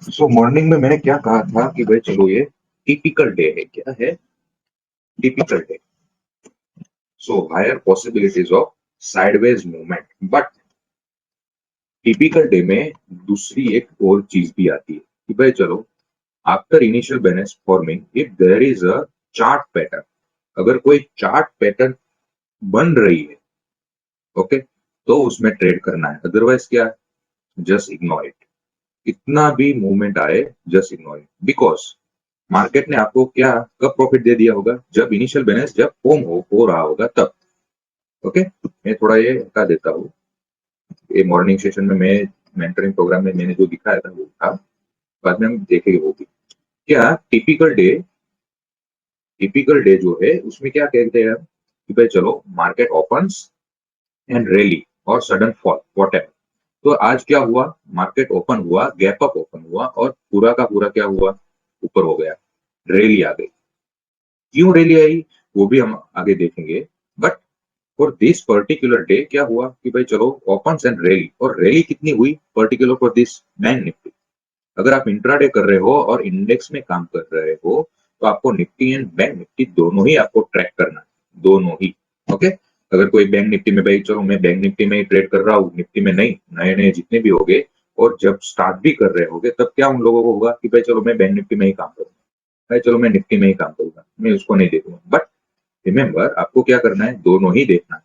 सो morning में मैंने क्या कहा था कि भाई चलो ये टिपिकल डे है। क्या है typical day? So higher possibilities of sideways movement. But typical day में दूसरी एक और चीज भी आती है कि भाई चलो after initial balance forming if there is a chart pattern, अगर कोई चार्ट पैटर्न बन रही है, ओके, तो उसमें ट्रेड करना है। अदरवाइज क्या, जस्ट इग्नोर इट। कितना भी मूवमेंट आए, just ignore it, because market ने आपको क्या कब प्रॉफिट दे दिया होगा? जब इनिशियल बैलेंस जब फॉर्म हो रहा होगा तब। ओके, मैं थोड़ा ये हटा देता हूँ। ये मॉर्निंग सेशन में मैं मेंटरिंग प्रोग्राम में मैंने जो दिखाया था वो था, बाद में हम देखेंगे वो भी। क्या टिपिकल डे जो है उसमें क्या कहते हैं हम कि भाई चलो मार्केट ओपन्स एंड रैली और सडन फॉल व्हाटएवर। तो आज क्या हुआ? मार्केट ओपन हुआ, गैप अप ओपन हुआ और पूरा का पूरा क्या हुआ? ऊपर हो गया, रैली आ गई। क्यों रैली आई वो भी हम आगे देखेंगे। But for this particular day क्या हुआ कि भाई चलो ओपन एंड रैली, और रैली कितनी हुई particular for this bank Nifty? अगर आप इंट्राडे कर रहे हो और इंडेक्स में काम कर रहे हो तो आपको निफ्टी एंड बैंक निफ्टी दोनों ही आपको ट्रैक करना है, दोनों ही। ओके, अगर कोई बैंक निफ्टी में भाई चलो मैं बैंक निफ्टी में ही ट्रेड कर रहा हूँ, निफ्टी में नहीं, नए नए जितने भी होंगे और जब स्टार्ट भी कर रहे होगे तब क्या उन लोगों को होगा कि भाई चलो मैं बैंक निफ्टी में ही काम करूंगा, भाई चलो मैं निफ्टी में ही काम करूंगा, मैं उसको नहीं देखूंगा। बट रिमेंबर आपको क्या करना है, दोनों ही देखना है।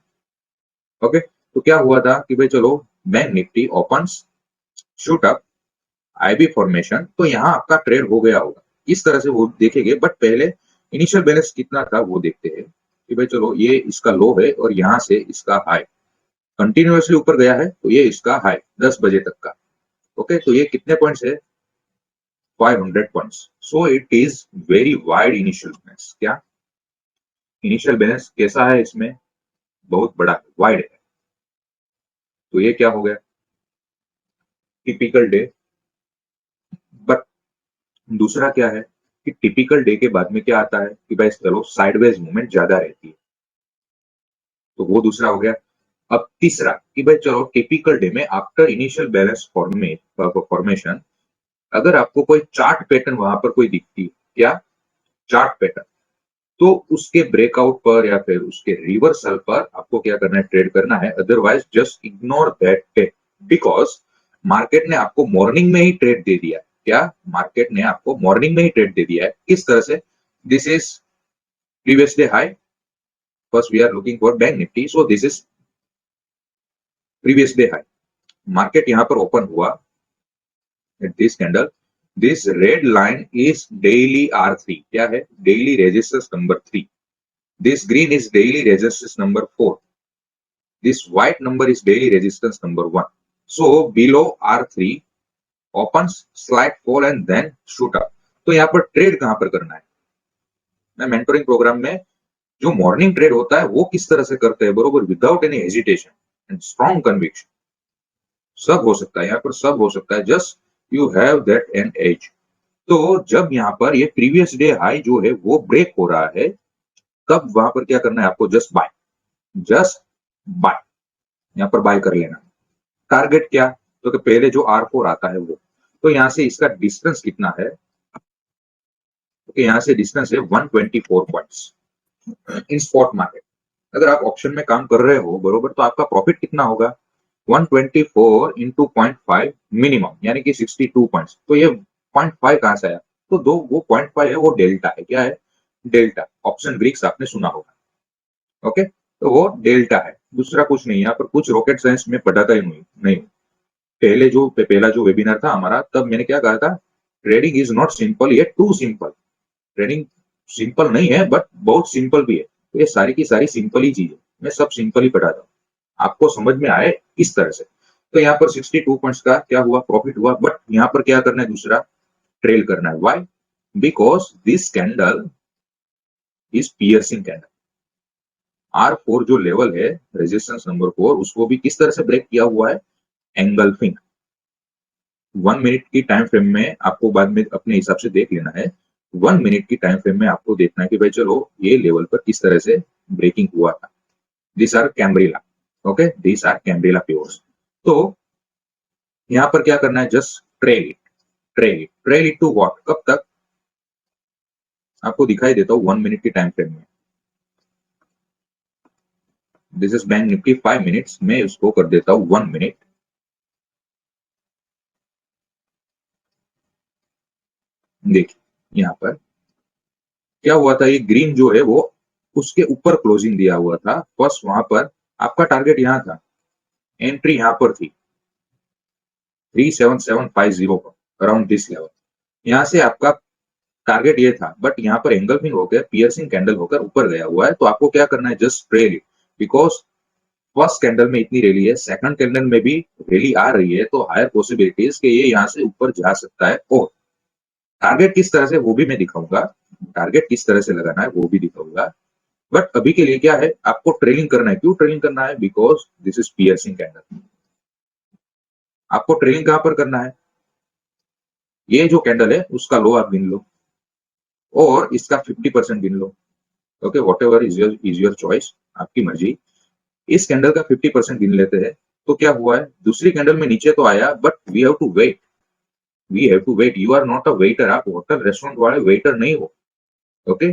ओके, तो क्या हुआ था कि भाई चलो bank Nifty open shoot up, IB formation, तो यहाँ आपका ट्रेड हो गया होगा। इस तरह से वो देखेंगे। बट पहले इनिशियल बैलेंस कितना था वो देखते हैं कि भाई चलो ये इसका लो है और यहाँ से इसका हाई कंटिन्यूअसली ऊपर गया है, तो ये इसका हाई 10 बजे तक का। ओके, तो ये कितने पॉइंट्स है? 500 points. So it is very wide initial balance. क्या इनिशियल बैलेंस कैसा है इसमें? बहुत बड़ा वाइड है। तो ये क्या हो गया? Typical day. बट दूसरा क्या है कि टिपिकल डे के बाद में क्या आता है कि भाई चलो साइडवेज मूवमेंट ज्यादा रहती है, तो वो दूसरा हो गया। अब तीसरा कि भाई चलो टिपिकल डे में आफ्टर इनिशियल बैलेंस फॉर्मेशन अगर आपको कोई चार्ट पैटर्न वहां पर कोई दिखती है, क्या चार्ट पैटर्न, तो उसके ब्रेकआउट पर या फिर उसके रिवर्सल पर आपको क्या करना है? ट्रेड करना है। Otherwise just ignore that day, because market ने आपको मॉर्निंग में ही ट्रेड दे दिया। क्या मार्केट ने आपको मॉर्निंग में ही ट्रेड दे दिया है? किस तरह से? This is previous day high, first we are looking for Bank Nifty, so this is previous day high. Market यहां पर ओपन हुआ at this candle, this red line is daily R3, क्या है? Daily resistance number 3। This green is daily resistance number 4। This white number is daily resistance number 1। So below R3 opens slight fall and then shoot up। तो यहाँ पर trade कहां पर करना है? मैं मेंटोरिंग प्रोग्राम में जो मॉर्निंग ट्रेड होता है वो किस तरह से करते हैं, बरोबर, without any hesitation and strong conviction. सब हो सकता है यहाँ पर, सब हो सकता है, just you have that an edge. तो जब यहाँ पर ये प्रीवियस डे हाई जो है वो ब्रेक हो रहा है, तब वहां पर क्या करना है आपको? जस्ट बाय, जस्ट बाय, यहाँ पर बाय कर लेना। टारगेट क्या? तो पहले जो R4 आता है वो, तो यहाँ से इसका डिस्टेंस कितना है? तो यहाँ से डिस्टेंस है 124 पॉइंट्स इन स्पॉट मार्केट। अगर आप ऑप्शन में काम कर रहे हो, बरोबर, तो आपका प्रॉफिट कितना होगा? 124 इंटू 0.5 मिनिमम, यानी कि 62 पॉइंट्स। तो ये 0.5 कहां से आया? तो दो वो 0.5 है, वो डेल्टा है। क्या है? डेल्टा। ऑप्शन ग्रीक्स आपने सुना होगा। ओके, तो वो डेल्टा है, दूसरा कुछ नहीं। यहाँ पर कुछ रॉकेट साइंस में पढ़ाता ही नहीं। पहले जो पहला जो वेबिनार था हमारा, तब मैंने क्या कहा था? ट्रेडिंग इज नॉट सिंपल, ये टू सिंपल। ट्रेडिंग सिंपल नहीं है बट बहुत सिंपल भी है। तो ये सारी की सारी सिंपल ही चीज है, मैं सब सिंपल ही पढ़ाता हूँ, आपको समझ में आए इस तरह से। तो यहाँ पर 62 पॉइंट्स का क्या हुआ? प्रॉफिट हुआ। बट यहाँ पर क्या करना है? दूसरा ट्रेल करना है। Why? Because this candle is piercing candle. R4 जो लेवल है, रेजिस्टेंस नंबर 4, उसको भी किस तरह से ब्रेक किया हुआ है? एंगल्फिंग। 1 मिनट की टाइम फ्रेम में आपको बाद में अपने हिसाब से देख लेना है। 1 मिनट की टाइम फ्रेम में आपको देखना है कि भाई चलो ये लेवल पर किस तरह से ब्रेकिंग हुआ था। This are cambrilla. Okay, this are cambrilla pures. तो यहाँ पर क्या करना है? Just trail it, trail it to what, कब तक, आपको दिखाई देता हूँ 1 मिनट की टाइम फ्रेम में। This is bank Nifty 5 minutes, मैं उसको कर देता हूँ 1 मिनट। देखिए यहाँ पर क्या हुआ था, ये ग्रीन जो है वो उसके ऊपर क्लोजिंग दिया हुआ था। फर्स्ट वहां पर आपका टारगेट यहाँ था, एंट्री यहाँ पर थी 37750 पर, अराउंड दिस लेवल। यहाँ से आपका टारगेट ये था, बट यहाँ पर एंगल्फिंग हो गया, पियर्सिंग कैंडल होकर ऊपर गया हुआ है। तो आपको क्या करना है, just trail it, because first candle में इतनी रैली है, सेकंड कैंडल में भी रैली आ रही है, तो हायर पॉसिबिलिटीज कि ये यहाँ से ऊपर जा सकता है। और टारगेट किस तरह से वो भी मैं दिखाऊंगा, टारगेट किस तरह से लगाना है वो भी दिखाऊंगा। बट अभी के लिए क्या है, आपको ट्रेलिंग करना है। क्यों ट्रेलिंग करना है, because this is piercing candle. आपको ट्रेलिंग कहां पर करना है, ये जो कैंडल है उसका लो आप गिन लो और इसका 50% गिन लो। Okay, whatever is your choice, आपकी मर्जी। इस कैंडल का 50% गिन लेते हैं। तो क्या हुआ है, दूसरी कैंडल में नीचे तो आया, but we have to wait, we have to wait. You are not a waiter, आप होटल रेस्टोरेंट वाले वेटर नहीं हो। ओके,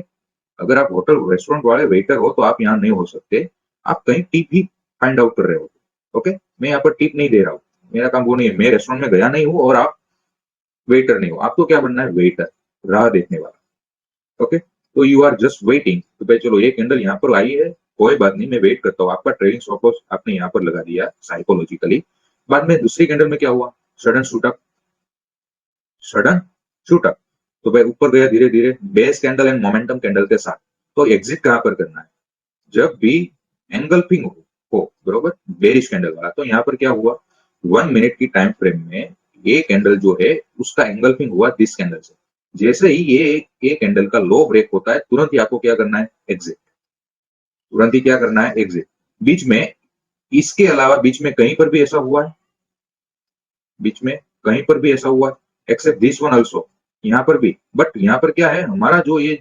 अगर आप होटल रेस्टोरेंट वाले वेटर हो तो आप यहाँ नहीं हो सकते, आप कहीं टिप ही फाइंड आउट कर रहे हो। ओके, मैं यहाँ पर टिप नहीं दे रहा हूँ, मेरा काम वो नहीं है। मैं रेस्टोरेंट में गया नहीं हूँ और आप वेटर नहीं हो, आपको क्या बनना है, वेटर, राह देखने वाला। ओके, तो यू आर जस्ट वेटिंग, तो भाई चलो ये कैंडल यहाँ पर आई है, कोई बात नहीं, मैं वेट करता हूँ। आपका ट्रेडिंग स्टॉप लॉस आपने यहाँ पर लगा दिया साइकोलॉजिकली। बाद में दूसरी कैंडल में क्या हुआ, sudden shoot up, sudden shoot up. तो भाई ऊपर गया धीरे धीरे, base candle and momentum candle के साथ। तो एग्जिट कहां पर करना है, जब भी एंगल्फिंग हो बरोबर, बेरिश कैंडल वाला। तो यहाँ पर क्या हुआ, 1 मिनट की टाइम फ्रेम में ये कैंडल जो है उसका एंगल्फिंग हुआ दिस कैंडल से। जैसे ही ये कैंडल का लो ब्रेक होता है, तुरंत ही आपको क्या करना है, एग्जिट, तुरंत ही क्या करना है, एग्जिट। बीच में, इसके अलावा बीच में कहीं पर भी ऐसा हुआ है, बीच में कहीं पर भी ऐसा हुआ है, एक्सेप्ट दिस वन ऑल्सो, यहाँ पर भी। बट यहाँ पर क्या है, हमारा जो ये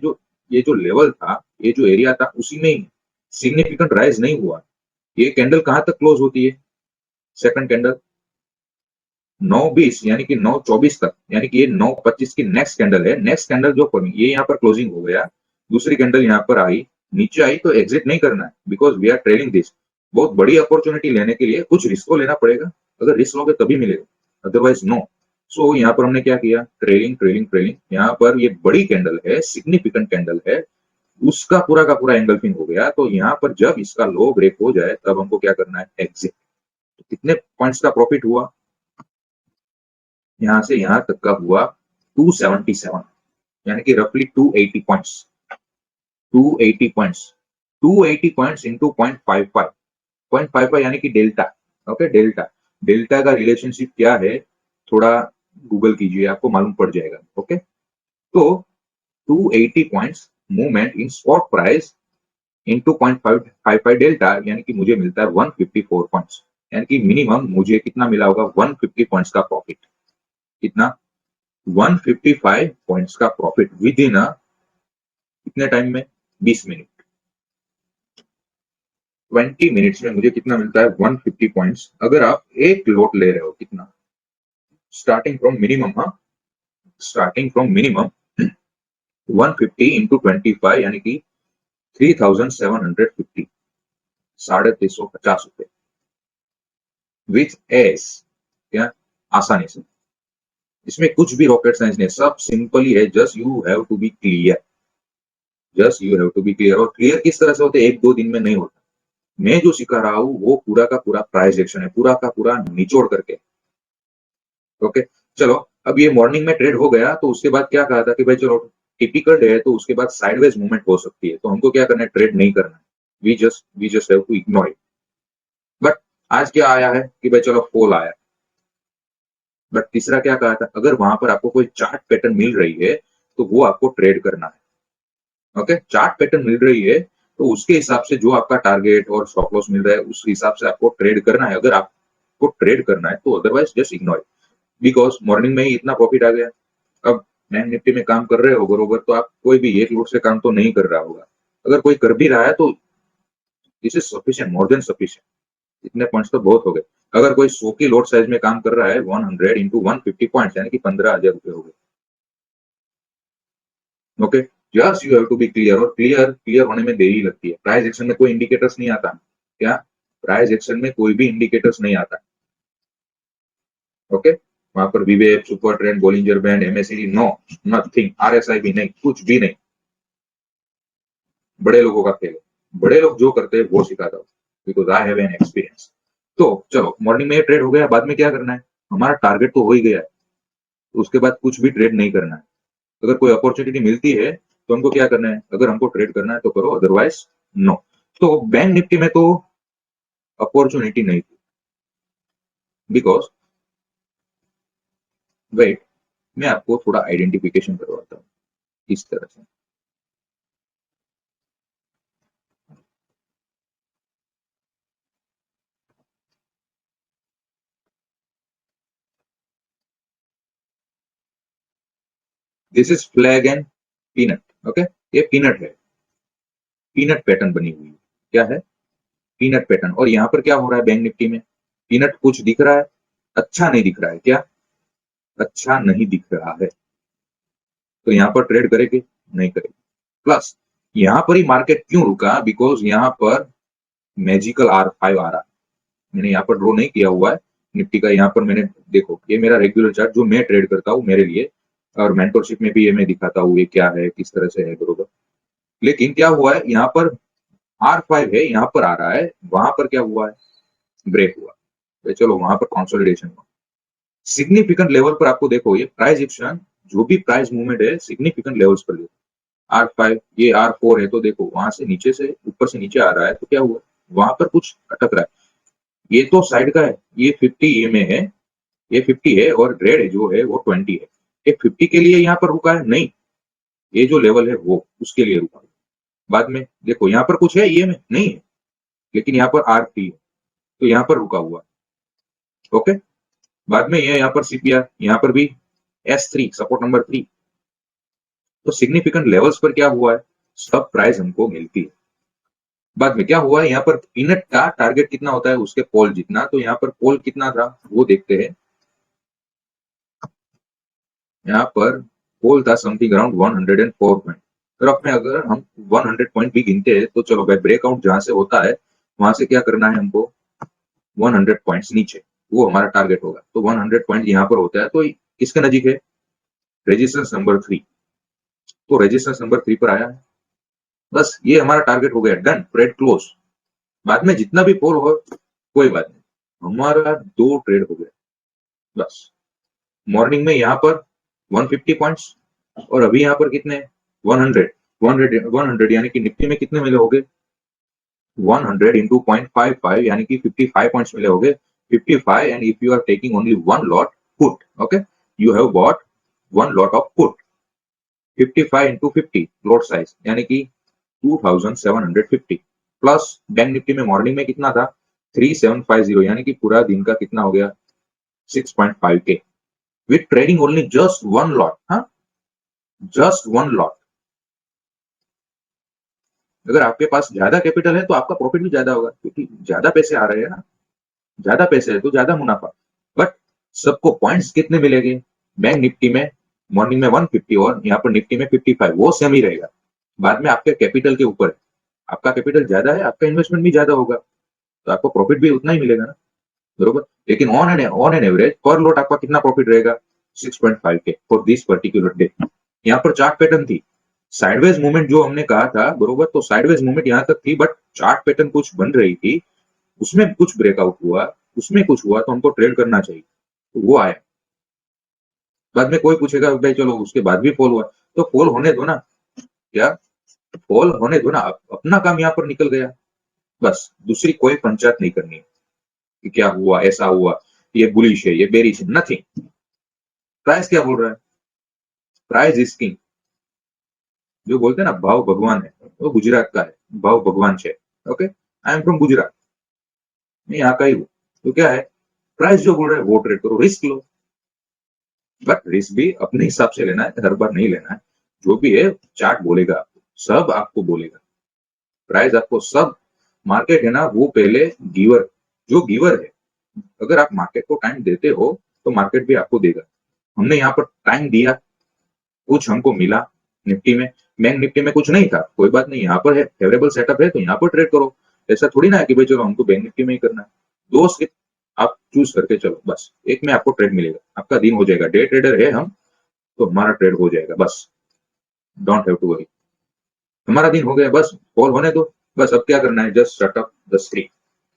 जो लेवल था, ये जो एरिया था, उसी में ही सिग्निफिकेंट राइज नहीं हुआ। ये कैंडल कहां तक क्लोज होती है, सेकंड कैंडल 9:20 यानी कि 9:24 तक, यानी कि ये 9:25 की नेक्स्ट कैंडल है। नेक्स्ट कैंडल जो ये यहाँ पर क्लोजिंग हो गया, दूसरी कैंडल यहाँ पर आई, नीचे आई, तो एग्जिट नहीं करना है, because we are trading this. बहुत बड़ी अपॉर्चुनिटी लेने के लिए कुछ रिस्क तो लेना पड़ेगा, अगर रिस्क लोगे तभी मिलेगा, अदरवाइज नो। सो यहाँ पर हमने क्या किया, ट्रेलिंग ट्रेलिंग ट्रेलिंग। यहाँ पर ये बड़ी कैंडल है, सिग्निफिकेंट कैंडल है, उसका पूरा का पूरा एंगल्फिंग हो गया। तो यहाँ पर जब इसका लो ब्रेक हो जाए, तब हमको क्या करना है, एग्जिट। तो कितने पॉइंट्स का प्रॉफिट हुआ, यहाँ से यहाँ तक का हुआ 277, यानी कि रफली 280 पॉइंट्स, 280 पॉइंट्स, 280 पॉइंट्स इंटू 0.55, 0.55 यानी कि डेल्टा। ओके, डेल्टा, डेल्टा का रिलेशनशिप क्या है, थोड़ा गूगल कीजिए, आपको मालूम पड़ जाएगा। ओके, तो 280 points movement in spot price into 0.55 delta, यानी कि मुझे मिलता है 154 पॉइंट्स, यानी कि मिनिमम मुझे कितना मिला होगा, 150 पॉइंट्स का प्रॉफिट। कितना, 155 पॉइंट्स का प्रॉफिट विद इन कितने टाइम में, 20 मिनट, 20 मिनट्स में मुझे कितना मिलता है, 150 पॉइंट्स। अगर आप एक लॉट ले रहे हो, कितना, स्टार्टिंग फ्रॉम मिनिमम, हाँ, स्टार्टिंग फ्रॉम मिनिमम 150 इंटू 25 यानी कि 3750, 350 रुपए विथ एस, क्या, आसानी से। इसमें कुछ भी रॉकेट साइंस नहीं, सब सिंपल ही है, just you have to be clear, just you have to be clear. और क्लियर किस तरह से होते, एक दो दिन में नहीं होता। मैं जो सिखा रहा हूँ वो पूरा का पूरा प्राइस एक्शन है, पूरा का पूरा निचोड़ करके। ओके, चलो, अब ये मॉर्निंग में ट्रेड हो गया, तो उसके बाद क्या कहा था कि भाई चलो टिपिकल डे है, तो उसके बाद साइडवेज मूवमेंट हो सकती है, तो हमको क्या करना है, ट्रेड नहीं करना है, we just have to ignore it. But आज क्या आया है कि भाई चलो फॉल आया। बट तीसरा क्या कहा था, अगर वहां पर आपको कोई चार्ट पैटर्न मिल रही है, तो वो आपको ट्रेड करना है। ओके, चार्ट पैटर्न मिल रही है, तो उसके हिसाब से जो आपका टारगेट और स्टॉप लॉस मिल रहा है, उस हिसाब से आपको ट्रेड करना है। अगर आपको ट्रेड करना है, तो otherwise just ignore, because morning में ही इतना प्रॉफिट आ गया। अब बैंक निफ्टी में काम कर रहे हो बरोबर, तो आप कोई भी एक लोट से काम तो नहीं कर रहा होगा। अगर कोई कर भी रहा है, तो this is sufficient, more than sufficient, इतने पॉइंट्स तो बहुत हो गए। अगर कोई 100 की लॉट साइज में काम कर रहा है 100 इंटू 150 पॉइंट यानी कि 15,000 रुपए हो गए। Okay, just you have to be clear, और क्लियर होने में देरी लगती है। प्राइस एक्शन में कोई इंडिकेटर्स नहीं आता। क्या? प्राइस एक्शन में कोई भी इंडिकेटर्स नहीं आता। ओके, वहां पर विवेक, super trend, Bollinger band, MSC, no, nothing, RSI भी नहीं, कुछ भी नहीं। बड़े लोगों का खेल है। बड़े लोग जो करते हैं वो सिखाता हूँ, because I have an experience. तो चलो, मॉर्निंग में ट्रेड हो गया, बाद में क्या करना है? हमारा टारगेट तो हो ही गया है, तो उसके बाद कुछ भी ट्रेड नहीं करना है। अगर कोई अपॉर्चुनिटी मिलती है तो हमको क्या करना है? अगर हमको ट्रेड करना है तो करो, अदरवाइज नो। तो बैंक निफ्टी में तो अपॉर्चुनिटी नहीं थी, बिकॉज वेट, मैं आपको थोड़ा आइडेंटिफिकेशन करवाता हूँ इस तरह से। This is flag and peanut. Okay, ये पीनट है, पीनट पैटर्न बनी हुई है। क्या है? Peanut pattern. और यहाँ पर क्या हो रहा है बैंक निफ्टी में? पीनट कुछ दिख रहा है, अच्छा नहीं दिख रहा है। क्या? अच्छा नहीं दिख रहा है। तो यहाँ पर ट्रेड करेंगे? नहीं करेंगे। प्लस यहाँ पर ही मार्केट क्यों रुका? बिकॉज यहाँ पर मैजिकल R5 आ रहा है। मैंने यहाँ पर ड्रॉ नहीं किया हुआ है निफ्टी का। यहाँ पर मैंने, देखो, ये मेरा रेगुलर चार्ट जो मैं ट्रेड करता हूँ मेरे लिए, और मेंटरशिप में भी ये मैं दिखाता हूँ ये क्या है, किस तरह से है, बरोबर। लेकिन क्या हुआ है, यहाँ पर R5 है, यहाँ पर आ रहा है, वहां पर क्या हुआ है? ब्रेक हुआ। तो चलो, वहां पर कंसोलिडेशन हुआ। सिग्निफिकेंट लेवल पर आपको देखो, ये प्राइस एक्शन, जो भी प्राइस मूवमेंट है सिग्निफिकेंट लेवल्स पर देखो। R5, ये R4 है, तो देखो वहां से नीचे से ऊपर से नीचे आ रहा है, तो क्या हुआ? वहां पर कुछ अटक रहा है। ये तो साइड का है, ये 50 ये में है, ये 50 है, और रेड जो है वो 20 है। ये 50 के लिए यहाँ पर रुका है? नहीं, ये जो लेवल है वो उसके लिए रुका है। बाद में देखो, यहाँ पर कुछ है ये में नहीं है, लेकिन यहाँ पर R3 है, तो यहाँ पर रुका हुआ है। ओके, बाद में ये यहाँ पर CPR, यहाँ पर भी S3, सपोर्ट नंबर 3। तो सिग्निफिकेंट लेवल्स पर क्या हुआ है? सब प्राइस हमको मिलती है। बाद में क्या हुआ है? यहाँ पर पीनट का टारगेट कितना होता है? उसके पोल जितना। तो यहाँ पर पोल कितना था वो देखते हैं। यहाँ पर पोल था समथिंग अराउंड 104 पॉइंट। रफ में अगर हम 100 पॉइंट भी गिनते हैं तो चलो भाई, ब्रेकआउट जहां से होता है वहां से क्या करना है हमको? 100 पॉइंट्स नीचे, वो हमारा टारगेट होगा। तो 100 पॉइंट यहाँ पर होता है, तो किसके नजीक है? Resistance number 3। तो रेजिस्टेंस नंबर 3 पर आया है, बस ये हमारा टारगेट हो गया, डन, ट्रेड क्लोज। बाद में जितना भी पोल हो कोई बात नहीं, हमारा 2 ट्रेड हो गया बस। मॉर्निंग में यहाँ पर 150 पॉइंट्स, और अभी यहाँ पर कितने? 100। 100 यानी कि निफ्टी में कितने मिले होंगे? 100 इंटू 0.55 यानी कि 55 पॉइंट्स मिले होंगे। 55, and if you are taking only one lot put, okay, you have bought one lot of put. 55 into 50 lot size यानी कि 2750। प्लस बैंक निफ्टी में मॉर्निंग में कितना था? 3750, यानी कि पूरा दिन का कितना हो गया? 6.5 के, with trading only just one lot. हाँ, जस्ट वन लॉट। अगर आपके पास ज्यादा कैपिटल है तो आपका प्रॉफिट भी ज्यादा होगा, क्योंकि ज्यादा पैसे आ रहे हैं ना, ज्यादा पैसे है तो ज्यादा मुनाफा। बट सबको पॉइंट्स कितने मिलेंगे? बैंक निफ्टी में मॉर्निंग में 150 और यहाँ पर निफ्टी में 55, वो सेम ही रहेगा। बाद में आपके कैपिटल के ऊपर है। आपका कैपिटल ज्यादा है, आपका इन्वेस्टमेंट भी ज्यादा होगा, तो आपको प्रॉफिट भी उतना ही मिलेगा ना, बरोबर। लेकिन ऑन एन एवरेज पर लॉट आपका कितना प्रॉफिट रहेगा? 6.5 के फॉर दिस पर्टिकुलर डे। यहाँ पर चार्ट पैटर्न थी, साइडवेज मूवमेंट जो हमने कहा था, बरोबर। तो साइडवेज मूवमेंट यहाँ तक थी, बट चार्ट पैटर्न कुछ बन रही थी, उसमें कुछ ब्रेकआउट हुआ, उसमें कुछ हुआ, तो हमको ट्रेड करना चाहिए, तो वो आया। बाद में कोई पूछेगा भाई चलो उसके बाद भी फॉल हुआ, तो फॉल होने दो ना। क्या? फॉल होने दो ना, अपना काम यहाँ पर निकल गया, बस दूसरी कोई पंचायत नहीं करनी है कि क्या हुआ, ऐसा हुआ, ये बुलिश है, ये बेरिश है, नथिंग। प्राइस क्या बोल रहा है? Price is king. जो बोलते हैं ना भाव भगवान है, वो गुजरात का है, भाव भगवान है। Okay, I am from Gujarat, मैं यहाँ का ही हूँ। तो क्या है, प्राइस जो बोल रहा है वो ट्रेड करो, रिस्क लो, बट रिस्क भी अपने हिसाब से लेना है, हर बार नहीं लेना है। जो भी है चार्ट बोलेगा आपको, सब आपको बोलेगा, प्राइस आपको सब। मार्केट है ना, वो पहले गिवर, जो गिवर है अगर आप मार्केट को टाइम देते हो तो मार्केट भी आपको देगा। हमने यहाँ पर टाइम दिया, कुछ हमको मिला निफ्टी में, बैंक निफ्टी में कुछ नहीं था, कोई बात नहीं, यहाँ पर है फेवरेबल सेटअप है तो यहाँ पर ट्रेड करो। ऐसा थोड़ी ना है कि भाई चलो हमको बैंक निफ्टी में ही करना है। दो स्लिप आप चूज करके चलो, बस एक में आपको ट्रेड मिलेगा, आपका दिन हो जाएगा। डे ट्रेडर है हम, तो हमारा ट्रेड हो जाएगा, बस डोंट हैव टू वरी। हमारा दिन हो गया, बस कॉल होने दो। बस अब क्या करना है, just shut up the screen.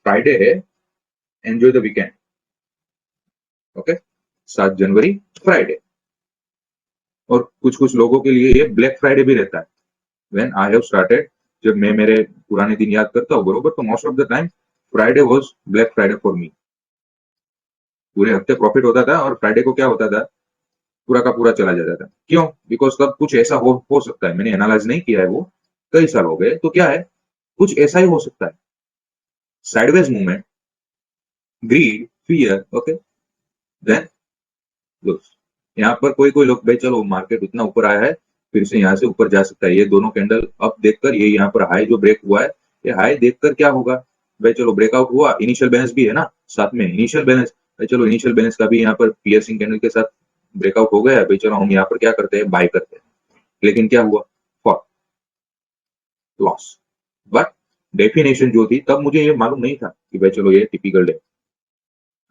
Friday है, एंजॉय द वीकेंड। ओके, 7 जनवरी फ्राइडे। और कुछ कुछ लोगों के लिए ये ब्लैक फ्राइडे भी रहता है। व्हेन आई हैव स्टार्टेड, जब मैं मेरे पुराने दिन याद करता हूँ बरोबर, तो most of the time Friday was black Friday for me. पूरे हफ्ते प्रॉफिट होता था और फ्राइडे को क्या होता था, पूरा का पूरा चला जाता था। क्यों? बिकॉज तब कुछ ऐसा हो सकता है, मैंने एनालाइज नहीं किया है वो, कई साल हो गए, तो क्या है, कुछ ऐसा ही हो सकता है, sideways movement, greed, fear, okay, then lose. यहाँ पर कोई कोई लोग, भाई चलो मार्केट उतना ऊपर आया है, फिर से यहाँ से ऊपर जा सकता है। ये दोनों कैंडल अप देखकर, ये यहाँ पर हाई जो ब्रेक हुआ है, ये हाई देखकर क्या होगा, भाई चलो ब्रेकआउट हुआ, इनिशियल बैलेंस भी है ना साथ में, इनिशियल बैलेंस, भाई चलो इनिशियल बैलेंस का भी यहाँ पर पियर्सिंग कैंडल के साथ ब्रेकआउट हो गया है, भाई चलो हम यहाँ पर क्या करते हैं, बाय करते हैं। लेकिन क्या हुआ, फॉर लॉस। बट डेफिनेशन जो थी तब मुझे ये मालूम नहीं था कि भाई चलो ये टिपिकल डे।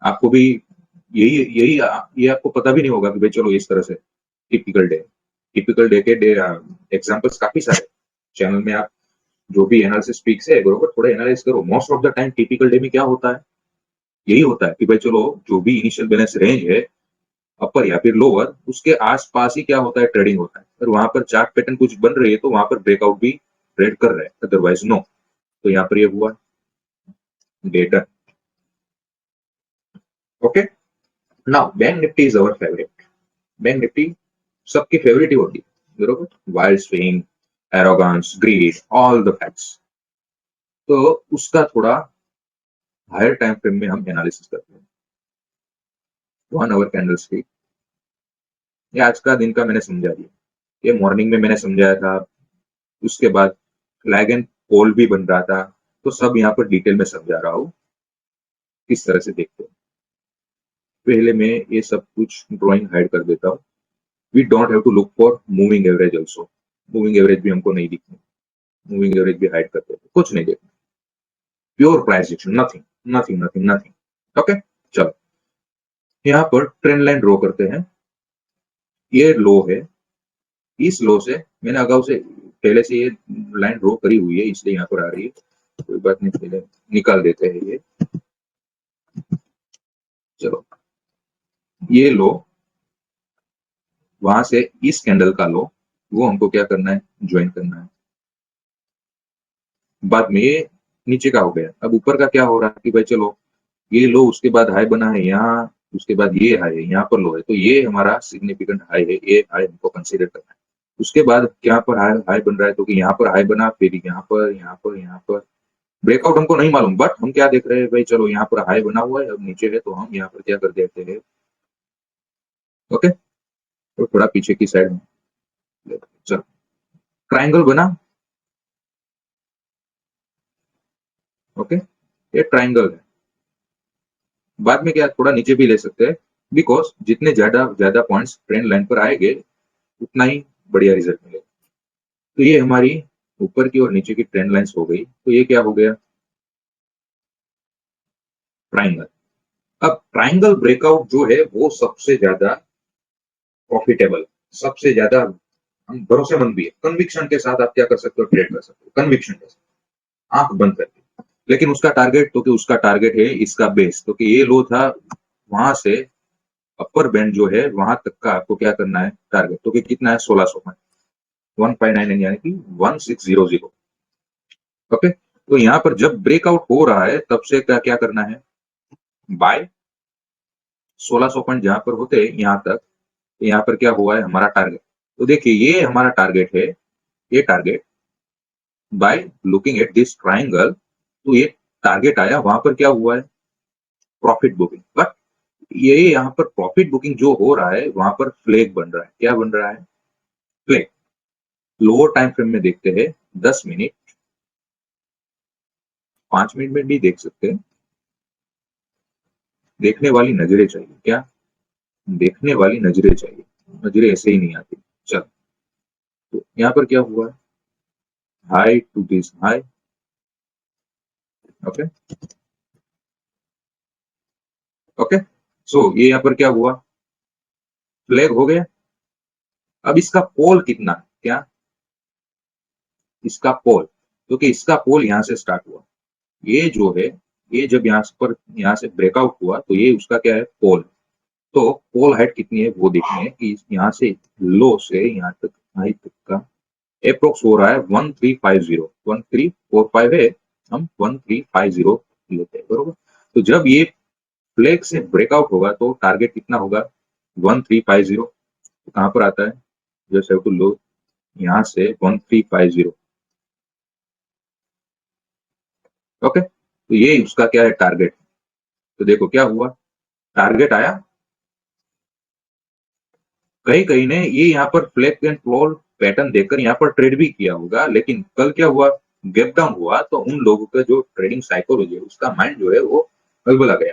आपको भी यही यही ये आपको पता भी नहीं होगा कि भाई चलो इस तरह से टिपिकल डे। टिपिकल डे के डे एग्जांपल्स काफी सारे चैनल में, आप जो भी एनालिसिस पीक से बरोबर थोड़ा एनालाइज करो। Most of the time typical day में क्या होता है, यही होता है कि भाई चलो जो भी इनिशियल बैलेंस रेंज है, अपर या फिर लोअर, उसके आसपास ही क्या होता है, ट्रेडिंग होता है। और वहां पर चार्ट पैटर्न कुछ बन रही है तो वहां पर ब्रेकआउट भी ट्रेड कर रहे हैं, अदरवाइज नो। तो यहाँ पर ये हुआ data. Okay, now Bank Nifty is our favourite. Bank Nifty सबकी फेवरेट ही होती है बरोबर, wild swing, arrogance, greed, all the facts. तो उसका थोड़ा हायर टाइम फ्रेम में हम एनालिसिस करते हैं। 1 आवर कैंडल स्टिक, ये आज का दिन का मैंने समझा दिया, ये मॉर्निंग में मैंने समझाया था। उसके बाद फ्लैग एंड पोल भी बन रहा था, तो सब यहाँ पर डिटेल में समझा रहा हूँ किस तरह से देखते हैं। पहले मैं ये सब कुछ ड्राइंग हाइड कर देता हूँ। We don't have to look for moving average also, moving average भी हमको नहीं दिखनी, मूविंग एवरेज भी हाइड कर देते, कुछ नहीं देखना। Pure price action, nothing nothing nothing nothing. Okay, चलो यहाँ पर ट्रेंड लाइन ड्रॉ करते हैं। ये लो है, इस लो से मैंने अगाउ से पहले से ये लाइन ड्रॉ करी हुई है, इसलिए यहाँ पर आ रही है, कोई बात नहीं, पहले निकाल देते हैं ये। चलो, ये लो, वहां से इस कैंडल का लो, वो हमको क्या करना है, ज्वाइन करना है। बाद में ये नीचे का हो गया, अब ऊपर का क्या हो रहा है कि भाई चलो ये लो, उसके बाद हाई बना है यहाँ, उसके बाद ये हाई है, यहाँ पर लो है, तो ये हमारा सिग्निफिकेंट हाई है, ये हाई हमको कंसीडर करना है। उसके बाद क्या पर हाई हाई बन रहा है, तो कि यहाँ पर हाई बना, फिर यहाँ पर यहाँ पर यहाँ पर ब्रेकआउट हमको नहीं मालूम, बट हम क्या देख रहे हैं, भाई चलो यहाँ पर हाई बना हुआ है, अब नीचे है तो हम यहाँ पर क्या कर देते हैं। ओके, तो थोड़ा पीछे की साइड में चलो, ट्राइंगल बना। ओके, ये ट्राइंगल है। बाद में क्या थोड़ा नीचे भी ले सकते हैं, बिकॉज जितने ज्यादा ज्यादा पॉइंट्स ट्रेंड लाइन पर आएंगे उतना ही बढ़िया रिजल्ट मिलेगा। तो ये हमारी ऊपर की और नीचे की ट्रेंड लाइंस हो गई, तो ये क्या हो गया, ट्राइंगल। अब ट्राइंगल ब्रेकआउट जो है वो सबसे ज्यादा प्रॉफिटेबल, सबसे ज्यादा हम भरोसेमंद भी है। कन्विक्शन के साथ आप क्या कर सकते हो, ट्रेड कर सकते हो कन्विक्शन के साथ, आंख बंद करके। लेकिन उसका टारगेट, तो कि उसका टारगेट है इसका बेस, तो कि ये लो था, वहां से अपर बैंड जो है वहां तक का आपको क्या करना है, टारगेट, तो कि कितना है, 1600 पॉइंट, 159 यानी कि 1600। ओके, तो यहाँ पर जब ब्रेकआउट हो रहा है तब से क्या क्या करना है, बाय 1600 पॉइंट जहां पर होते हैं यहाँ तक, यहाँ पर क्या हुआ है हमारा टारगेट। तो देखिए ये हमारा टारगेट है, ये target by looking at this triangle, तो ये टारगेट आया, वहां पर क्या हुआ है, प्रॉफिट बुकिंग। बट ये यहाँ पर प्रॉफिट बुकिंग जो हो रहा है वहां पर फ्लैग बन रहा है, क्या बन रहा है, फ्लैग। लोअर टाइम फ्रेम में देखते हैं, 10 मिनट, 5 मिनट में भी देख सकते हैं। देखने वाली नजरें चाहिए। क्या? देखने वाली नजरें चाहिए, नजरें ऐसे ही नहीं आती। चल, तो यहाँ पर क्या हुआ? High to this high. Okay okay, so ये यहाँ पर क्या हुआ? फ्लैग हो गया। अब इसका पोल कितना है? क्या? इसका पोल, क्योंकि इसका पोल यहाँ से स्टार्ट हुआ, ये जो है, ये जब यहाँ से ब्रेकआउट हुआ तो ये उसका क्या है? पोल। तो पोल हाइट कितनी है वो देखनी है कि यहाँ से लो से यहाँ तक हाई तक का अप्रोक्स हो रहा है 1350, 1345 है, हम 1350 लेते हैं, बरोबर। तो जब ये फ्लैग से ब्रेकआउट होगा तो टारगेट कितना होगा? 1350। तो कहां पर आता है? जस्ट हैव टू लो यहाँ से 1350। ओके, तो ये उसका क्या है? टारगेट। तो देखो क्या हुआ, टारगेट आया। कहीं कहीं ने ये यहाँ पर फ्लैग एंड फ्लोर पैटर्न देखकर यहाँ पर ट्रेड भी किया होगा, लेकिन कल क्या हुआ? गैप डाउन हुआ, तो उन लोगों का जो ट्रेडिंग साइकोलॉजी है उसका माइंड जो है वो गलबला गया।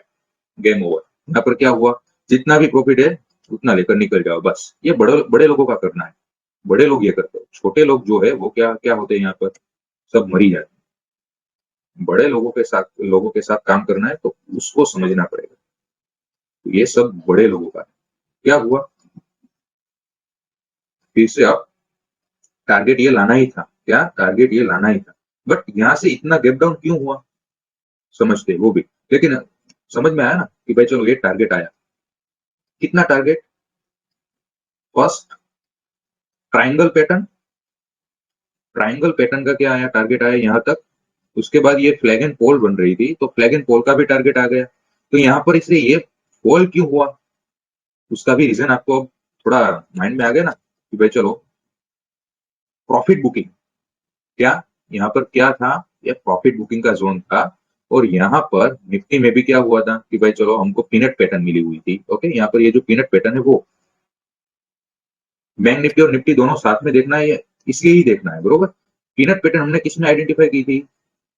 Game over. यहाँ पर क्या हुआ? जितना भी प्रॉफिट है उतना लेकर निकल जाओ, बस। ये बड़े बड़े लोगों का करना है, बड़े लोग ये करते हैं। छोटे लोग जो है वो क्या क्या होते हैं यहाँ पर? सब मरी जाते हैं। बड़े लोगों के साथ काम करना है तो उसको समझना पड़ेगा। तो ये सब बड़े लोगों का है। क्या हुआ? फिर से आप, टारगेट ये लाना ही था। क्या? टारगेट ये लाना ही था। बट यहाँ से इतना गैप डाउन क्यों हुआ? समझते वो भी, लेकिन समझ में आया ना कि भाई चलो ये टारगेट आया। कितना target? First triangle pattern, triangle pattern का क्या आया? टारगेट आया यहाँ तक। उसके बाद ये फ्लैग एंड पोल बन रही थी, तो फ्लैग एंड पोल का भी टारगेट आ गया। तो यहाँ पर इसलिए ये पोल क्यों हुआ, उसका भी रीजन आपको थोड़ा माइंड में आ गया ना कि भाई चलो प्रॉफिट बुकिंग। क्या? यहाँ पर क्या था? ये प्रॉफिट बुकिंग का जोन था। और यहाँ पर निफ्टी में भी क्या हुआ था कि भाई चलो हमको पीनट पैटर्न मिली हुई थी। ओके, यहाँ पर ये जो पीनट पैटर्न है वो बैंक निफ्टी और निफ्टी दोनों साथ में देखना है, इसलिए ही देखना है, बरोबर। पीनट पैटर्न हमने किस में आइडेंटिफाई की थी?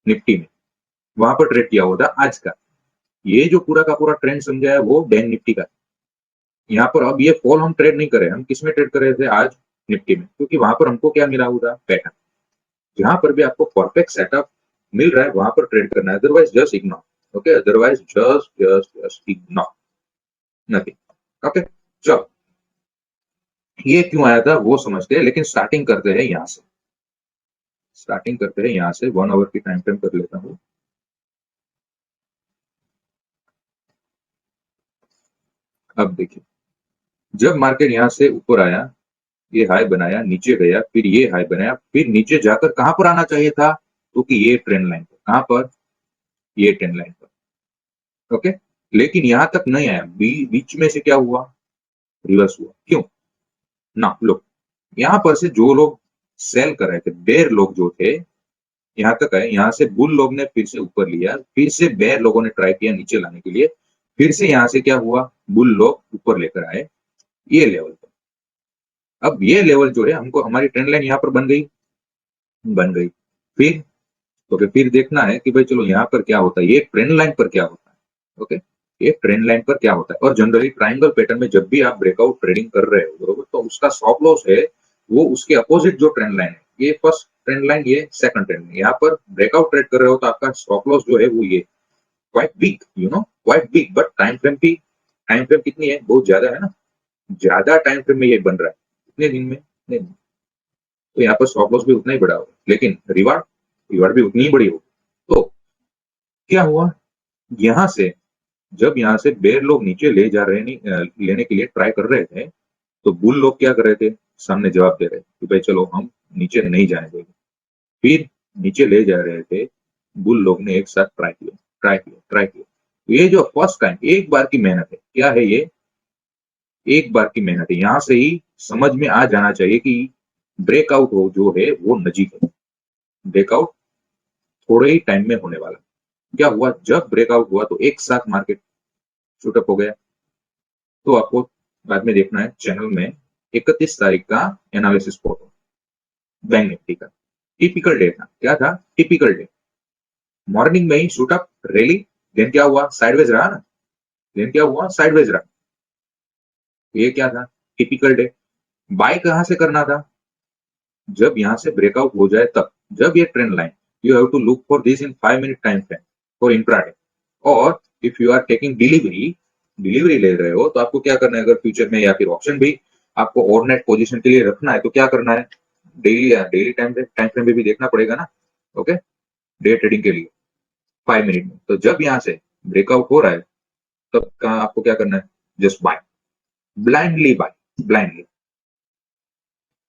निफ्टी में। वहां पर ट्रेड किया हुआ था आज का। ये जो पूरा का पूरा ट्रेंड समझा है वो बैंक निफ्टी का। यहाँ पर अब ये फॉल हम ट्रेड नहीं करे, हम किसमें ट्रेड कर रहे थे आज? निफ्टी में, क्योंकि वहां पर हमको क्या मिला हुआ? पैटर्न। जहां पर भी आपको परफेक्ट सेटअप मिल रहा है वहां पर ट्रेड करना है, otherwise just ignore. Okay, otherwise just just just ignore, nothing. Okay, चलो ये क्यों आया था वो समझते हैं, लेकिन स्टार्टिंग करते हैं यहाँ से। स्टार्टिंग करते हैं यहाँ से, 1 आवर की टाइम फ्रेम कर लेता हूँ। अब देखिए, जब मार्केट यहाँ से ऊपर आया, ये हाई बनाया, नीचे गया, फिर ये हाई बनाया, फिर नीचे जाकर कहां पर आना चाहिए था? क्योंकि ये ट्रेंड लाइन पर, कहां पर? ये ट्रेंड लाइन पर। ओके, लेकिन यहां तक नहीं आया, बीच में से क्या हुआ? रिवर्स हुआ। क्यों? ना लो, यहाँ पर से जो लोग सेल कर रहे थे, बेर लोग जो थे, यहाँ तक आए। यहाँ से बुल लोग ने फिर से ऊपर लिया, फिर से बेर लोगों ने ट्राई किया नीचे लाने के लिए, फिर से यहाँ से क्या हुआ? बुल लोग ऊपर लेकर आए ये लेवल पर। अब ये लेवल जो है हमको, हमारी ट्रेंड लाइन यहाँ पर बन गई। फिर तो फिर देखना है कि भाई चलो यहाँ पर क्या होता है, ये ट्रेंड लाइन पर क्या होता है। ओके, ये ट्रेंड लाइन पर क्या होता है। और जनरली ट्राइंगल पैटर्न में जब भी आप ब्रेकआउट ट्रेडिंग कर रहे हो बरोबर, तो उसका स्टॉप लॉस है वो उसके अपोजिट जो ट्रेंड लाइन है, ये फर्स्ट ट्रेंड लाइन, ये सेकंड ट्रेंड लाइन। यहाँ पर ब्रेकआउट ट्रेड कर रहे हो तो आपका स्टॉप लॉस जो है वो ये quite big, quite big. But time frame कितनी है? बहुत ज्यादा है ना, ज्यादा टाइम फ्रेम में ये बन रहा है। कितने दिन में? नहीं, तो यहाँ पर स्टॉप लॉस भी उतना ही बड़ा होगा, लेकिन रिवार्ड रिवार्ड भी उतनी ही बड़ी होगी। तो क्या हुआ? यहाँ से जब यहाँ से बेर लोग नीचे ले जा रहे लेने के लिए ट्राई कर रहे थे, तो बुल लोग क्या कर रहे थे? सामने जवाब दे रहे थे कि भाई चलो हम नीचे नहीं जाने देंगे। फिर नीचे ले जा रहे थे, बुल लोग ने एक साथ ट्राई किया। तो ये जो फर्स्ट टाइम एक बार की मेहनत है, क्या है ये? एक बार की मेहनत है। यहाँ से ही समझ में आ जाना चाहिए कि ब्रेकआउट हो जो है वो नजीक है। ब्रेकआउट थोड़े ही टाइम में होने वाला। क्या हुआ? जब ब्रेकआउट हुआ तो एक साथ मार्केट शूटअप हो गया। तो आपको बाद में देखना है चैनल में, 31 तारीख का एनालिसिस फोटो बैंक निफ्टी का। टिपिकल डे था। क्या था? Typical day. मॉर्निंग में ही शूटअप, रैली, देन क्या हुआ? साइडवेज रहा ना, देन क्या हुआ, साइडवेज रहा। ये क्या था, टिपिकल डे। बाय कहां से करना था, जब यहां से ब्रेकआउट हो जाए तब, जब ये trend line, you have to look for this in 5 minute time frame for intraday. और if you are taking delivery, delivery ले रहे हो तो आपको क्या करना है, अगर फ्यूचर में या फिर ऑप्शन भी आपको ओवरनाइट पोजीशन के लिए रखना है तो क्या करना है, डेली डेली टाइम फ्रेम में भी देखना पड़ेगा ना। ओके, डे ट्रेडिंग के लिए 5 मिनट में। तो जब यहाँ से ब्रेकआउट हो रहा है तब आपको क्या करना है, just buy, blindly buy, blindly.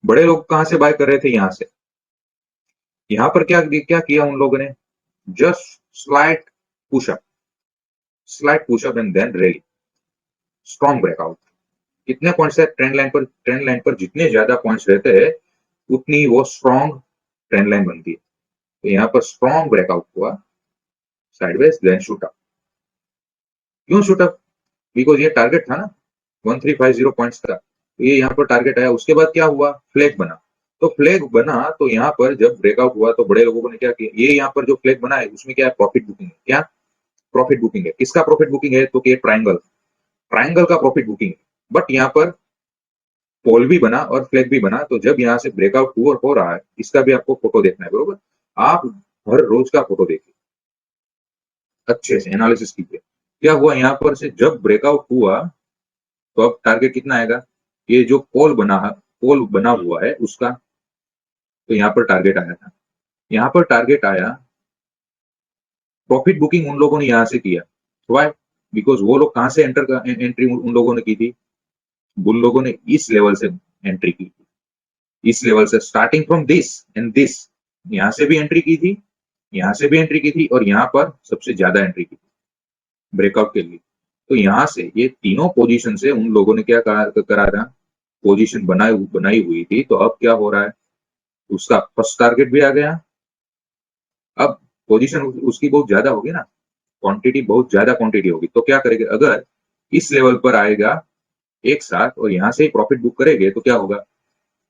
बड़े लोग कहां से बाय कर रहे थे, यहाँ से। यहाँ पर क्या क्या किया उन लोगों ने, just slight pushup, slight pushup and then rally, strong breakout. कितने पॉइंट्स है ट्रेंड लाइन पर, ट्रेंड लाइन पर जितने ज्यादा पॉइंट्स रहते हैं उतनी वो स्ट्रॉन्ग ट्रेंड लाइन बनती है। तो यहाँ पर स्ट्रॉन्ग ब्रेकआउट हुआ, साइडवेज देन शूट अप। क्यों शूट अप, बिकॉज ये टारगेट था ना 1350 पॉइंट्स का, तो ये यहाँ पर टारगेट आया। उसके बाद क्या हुआ, फ्लैग बना। तो फ्लैग बना तो यहाँ पर जब ब्रेकआउट हुआ तो बड़े लोगों ने क्या किया, ये यहाँ पर जो फ्लैग बना है उसमें क्या है, प्रॉफिट बुकिंग है। क्या प्रॉफिट बुकिंग है, किसका प्रॉफिट बुकिंग है, तो ट्राइंगल, ट्राइंगल का प्रॉफिट बुकिंग है। बट यहाँ पर पोल भी बना और फ्लैग भी बना। तो जब यहाँ से ब्रेकआउट हो रहा है, इसका भी आपको फोटो देखना है, बरोबर। आप हर रोज का फोटो देखिए, अच्छे से एनालिसिस कीजिए। क्या हुआ यहाँ पर से, जब ब्रेकआउट हुआ तो अब टारगेट कितना आएगा, ये जो पोल बना हुआ है उसका। तो यहाँ पर टारगेट आया था, यहाँ पर टारगेट आया, प्रॉफिट बुकिंग उन लोगों ने यहाँ से किया। वाई, बिकॉज वो लोग कहां से एंट्री उन लोगों ने की थी, बुल लोगों ने इस लेवल से एंट्री की थी, इस लेवल से, starting from this and this. यहाँ से भी एंट्री की थी, यहाँ से भी एंट्री की थी, और यहाँ पर सबसे ज्यादा एंट्री की थी ब्रेकआउट के लिए। तो यहाँ से ये तीनों पोजीशन से उन लोगों ने क्या करा था, पोजीशन बनाई हुई थी। तो अब क्या हो रहा है, उसका फर्स्ट टारगेट भी आ गया। अब पोजीशन उसकी बहुत ज्यादा होगी ना, क्वांटिटी बहुत ज्यादा क्वांटिटी होगी। तो क्या करेंगे, अगर इस लेवल पर आएगा एक साथ और यहाँ से ही प्रॉफिट बुक करेंगे तो क्या होगा,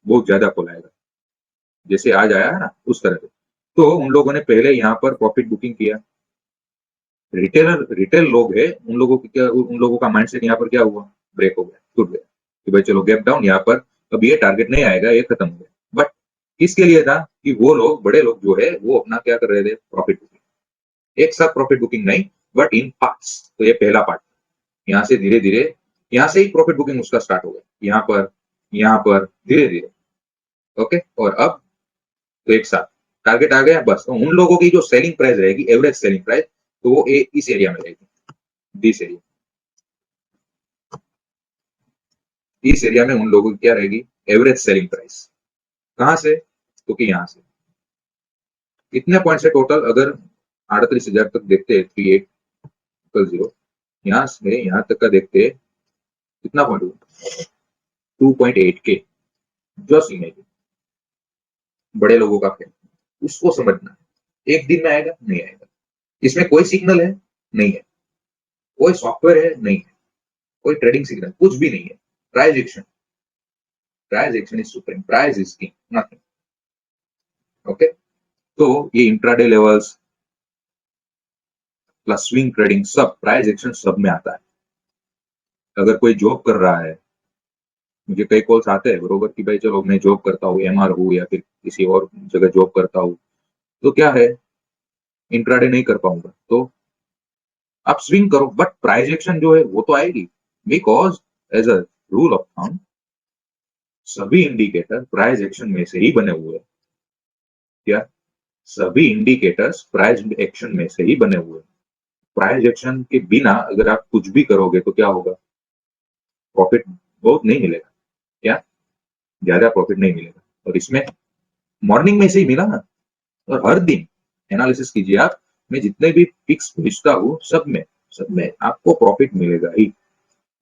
बहुत ज्यादा कॉल आएगा, जैसे आज आया है ना उस तरह से। तो उन लोगों ने पहले यहाँ पर प्रॉफिट बुकिंग किया। रिटेल लोग है, उन लोगों की क्या, उन लोगों का माइंडसेट यहाँ पर क्या हुआ, ब्रेक हो गया, टूट गया कि भाई चलो गैप डाउन, यहाँ पर अब ये टारगेट नहीं आएगा, ये खत्म हो गया। बट किसके लिए था, कि वो लोग, बड़े लोग जो है वो अपना क्या कर रहे थे, प्रॉफिट बुकिंग। एक साथ प्रॉफिट बुकिंग नहीं, बट इन पार्ट्स। तो ये पहला पार्ट, यहाँ से धीरे धीरे, यहाँ से ही प्रॉफिट बुकिंग उसका स्टार्ट हो गया, यहाँ पर धीरे धीरे। ओके, और अब तो एक साथ टारगेट आ गया बस। तो उन लोगों की जो सेलिंग प्राइस रहेगी, एवरेज सेलिंग प्राइस, तो वो इस एरिया में रहेगी, दिस एरिया, इस एरिया में उन लोगों की क्या रहेगी, एवरेज सेलिंग प्राइस। कहां से, क्योंकि यहाँ से कितने पॉइंट है टोटल, अगर 38,000 तक देखते हैं, 3800, यहाँ से यहाँ तक का देखते हैं, कितना पॉइंट हुआ, 2.8 के। जस्ट इमेजिन, बड़े लोगों का खेल, उसको समझना है। एक दिन में आएगा, नहीं आएगा, इसमें कोई सिग्नल है, नहीं है, कोई सॉफ्टवेयर है, नहीं है, कोई ट्रेडिंग सिग्नल, कुछ भी नहीं है। Price action, price action is supreme, price is king, nothing. Okay, तो ये intraday levels plus swing trading, सब प्राइस एक्शन सब में आता है। अगर कोई जॉब कर रहा है, मुझे कई कॉल्स आते हैं बरोबर, कि भाई चलो मैं जॉब करता हूँ, एमआर हूँ या फिर किसी और जगह जॉब करता हूँ, तो क्या है, इंट्राडे नहीं कर पाऊंगा। तो आप स्विंग करो, बट प्राइस एक्शन जो है वो तो आएगी, because as a rule of thumb सभी इंडिकेटर प्राइस एक्शन में से ही बने हुए हैं। क्या, सभी इंडिकेटर्स प्राइस एक्शन में से ही बने हुए हैं। प्राइस एक्शन के बिना अगर आप कुछ भी करोगे तो क्या होगा, प्रॉफिट बहुत नहीं मिलेगा। क्या, ज्यादा प्रॉफिट नहीं मिलेगा। और इसमें मॉर्निंग में से ही मिला ना, और हर दिन एनालिसिस कीजिए आप, मैं जितने भी पिक्स भेजता हूँ सब में आपको प्रॉफिट मिलेगा ही।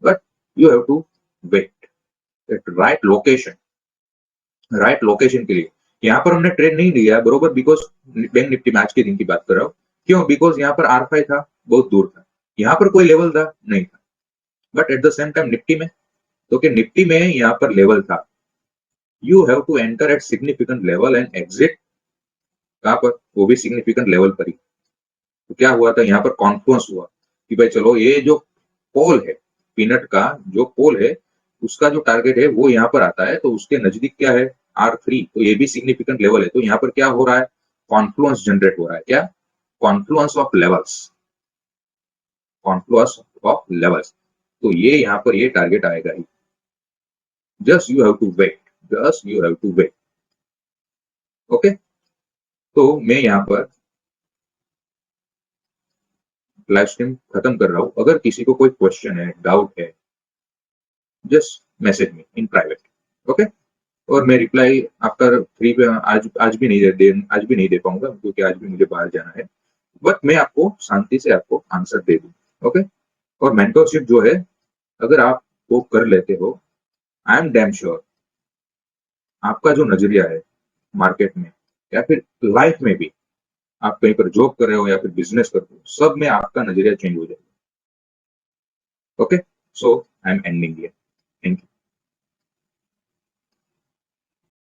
But you have to wait at right location, right location के लिए। यहाँ पर हमने ट्रेड नहीं लिया बरोबर, बिकॉज बैंक निफ्टी मैच के दिन की बात कर रहा हूँ। क्यों, बिकॉज यहाँ पर R5 था, बहुत दूर था, यहाँ पर कोई लेवल था नहीं था। But at the same time Nifty में, तो कि निफ्टी में यहाँ पर लेवल था, you have to enter at significant level and exit कहां पर, वो भी सिग्निफिकेंट लेवल पर ही। तो क्या हुआ था, यहाँ पर कॉन्फ्लुएंस हुआ कि भाई चलो ये जो पोल है, पीनट का जो पोल है उसका जो टारगेट है वो यहाँ पर आता है, तो उसके नजदीक क्या है R3, तो ये भी सिग्निफिकेंट लेवल है। तो यहाँ पर क्या हो रहा है, कॉन्फ्लुएंस जनरेट हो रहा है, क्या, confluence of levels, confluence of levels. तो ये यहाँ पर ये टारगेट आएगा ही, just you have to wait, just you have to wait. Okay, तो मैं यहाँ पर लाइव स्ट्रीम खत्म कर रहा हूँ। अगर किसी को कोई क्वेश्चन है, डाउट है, just message me in private. Okay, और मैं रिप्लाई आफ्टर 3 पे आज भी नहीं आज भी नहीं दे पाऊंगा, क्योंकि आज भी मुझे बाहर जाना है, बट मैं आपको शांति से आपको आंसर दे दूँ। ओके, और मेंटरशिप जो है अगर आप वो कर लेते हो, आई एम डैम श्योर आपका जो नजरिया है मार्केट में या फिर लाइफ में भी, आप कहीं पर जॉब कर रहे हो या फिर बिजनेस कर रहे हो, सब में आपका नजरिया चेंज हो जाएगा। Okay, so I am ending here.